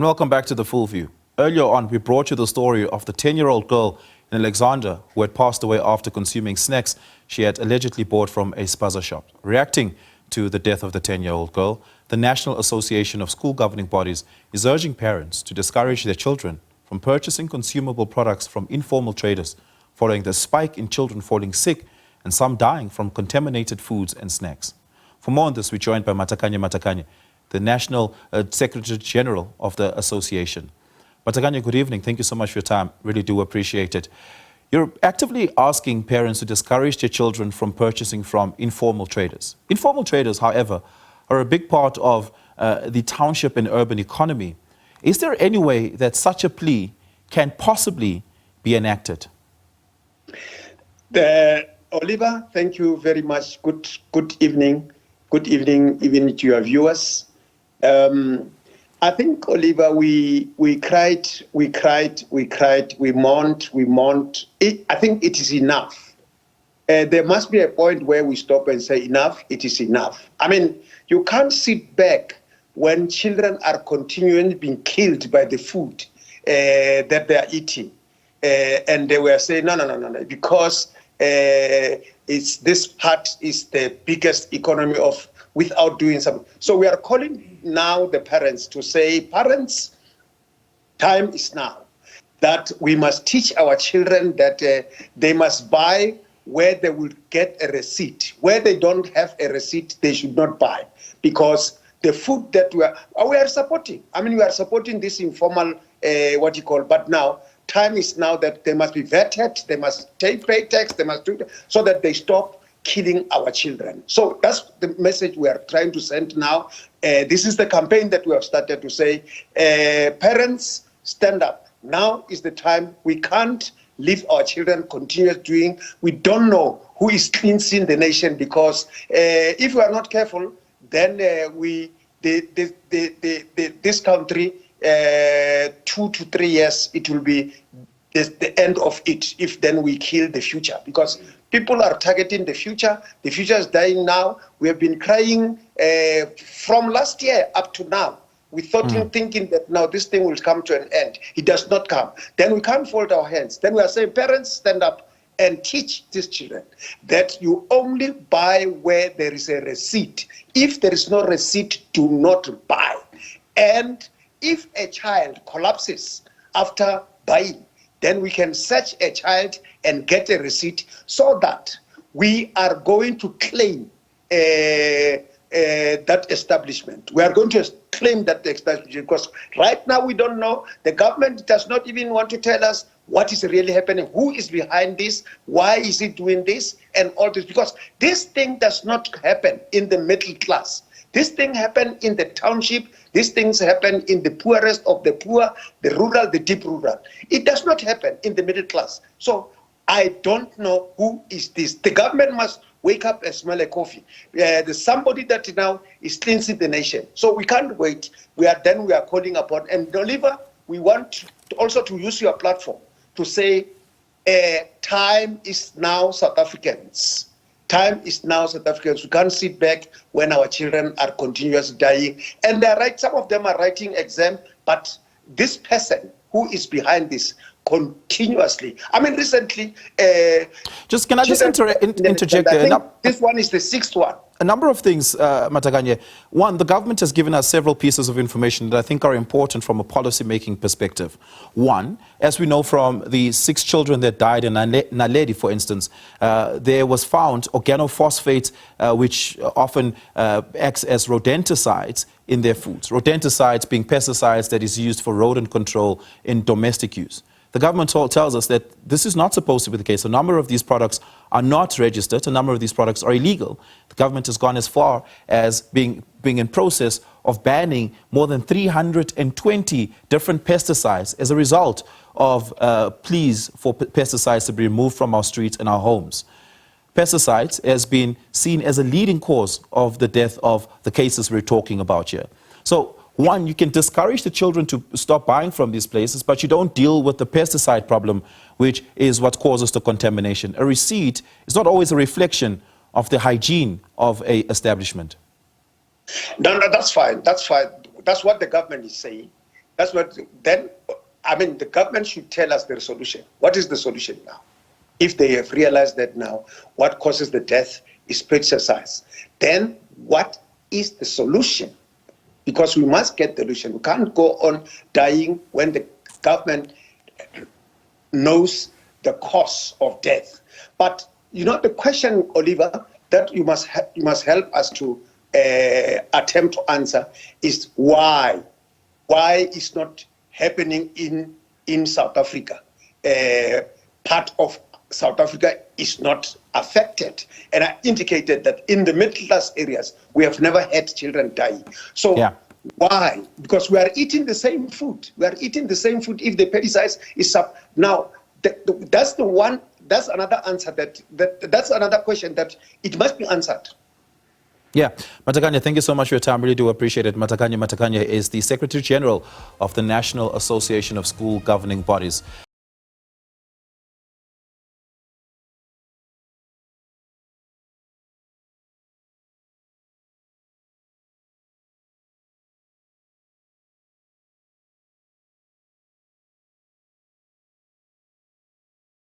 And welcome back to The Full View. Earlier on, we brought you the story of the 10-year-old girl in Alexandra who had passed away after consuming snacks she had allegedly bought from a spaza shop. Reacting to the death of the 10-year-old girl, the National Association of School Governing Bodies is urging parents to discourage their children from purchasing consumable products from informal traders, following the spike in children falling sick and some dying from contaminated foods and snacks. For more on this, we're joined by Matakanye Matakanye, the National Secretary General of the association. Matakanye, good evening. Thank you so much for your time. Really do appreciate it. You're actively asking parents to discourage their children from purchasing from informal traders. Informal traders, however, are a big part of the township and urban economy. Is there any way that such a plea can possibly be enacted? Oliver, thank you very much. Good evening. Good evening, even to your viewers. I think, Oliver, we cried, we mourned. I think it is enough. There must be a point where we stop and say, enough, it is enough. I mean, you can't sit back when children are continually being killed by the food that they are eating. And they were saying, no, because it's this part is the biggest economy of without doing something. So we are calling now the parents to say, parents, time is now that we must teach our children that they must buy where they will get a receipt. Where they don't have a receipt, they should not buy, because the food that we are supporting. I mean, we are supporting this informal, but now time is now that they must be vetted, they must pay tax, they must do that, so that they stop killing our children. So that's the message we are trying to send now. This is the campaign that we have started to say, parents, stand up. Now is the time. We can't leave our children continue doing. We don't know who is cleansing the nation, because if we are not careful, then this country, 2 to 3 years, it will be the end of it if then we kill the future, because people are targeting the future. The future is dying now. We have been crying from last year up to now. We thought thinking that now this thing will come to an end. It does not come. Then we can't fold our hands. Then we are saying, parents, stand up and teach these children that you only buy where there is a receipt. If there is no receipt, do not buy. And if a child collapses after buying, then we can search a child and get a receipt, so that we are going to claim that establishment. We are going to claim that establishment, because right now we don't know. The government does not even want to tell us what is really happening, who is behind this, why is it doing this, and all this, because this thing does not happen in the middle class. This thing happened in the township. These things happen in the poorest of the poor, the rural, the deep rural. It does not happen in the middle class. So I don't know who is this. The government must wake up and smell a coffee. There's somebody that now is cleansing the nation. So we can't wait. We are calling upon. And Oliver, we want also to use your platform to say, time is now, South Africans. Time is now, South Africans. We can't sit back when our children are continuously dying. And they're right, some of them are writing exam, but this person who is behind this continuously. I mean, recently... Can I just interject there? This one is the 6th one. A number of things, Matakanye. One, the government has given us several pieces of information that I think are important from a policy-making perspective. One, as we know from the 6 children that died in Naledi, for instance, there was found organophosphate, which often acts as rodenticides in their foods. Rodenticides being pesticides that is used for rodent control in domestic use. The government tells us that this is not supposed to be the case. A number of these products are not registered. A number of these products are illegal. The government has gone as far as being in process of banning more than 320 different pesticides as a result of pleas for pesticides to be removed from our streets and our homes. Pesticides has been seen as a leading cause of the death of the cases we're talking about here. So, one, you can discourage the children to stop buying from these places, but you don't deal with the pesticide problem, which is what causes the contamination. A receipt is not always a reflection of the hygiene of an establishment. No, that's fine. That's fine. That's what the government is saying. That's what, then, I mean, the government should tell us their solution. What is the solution now? If they have realized that now what causes the death is pesticides, then what is the solution? Because we must get the solution. We can't go on dying when the government knows the cause of death. But, you know, the question, Oliver, that you must help us to attempt to answer is why? Why is not happening in South Africa? Part of South Africa is not affected. And I indicated that in the middle class areas, we have never had children dying. So why? Because we are eating the same food. We are eating the same food if the pesticides is up. Now, that's another answer that's another question that it must be answered. Yeah, Matakanye, thank you so much for your time. Really do appreciate it. Matakanye Matakanye is the Secretary General of the National Association of School Governing Bodies.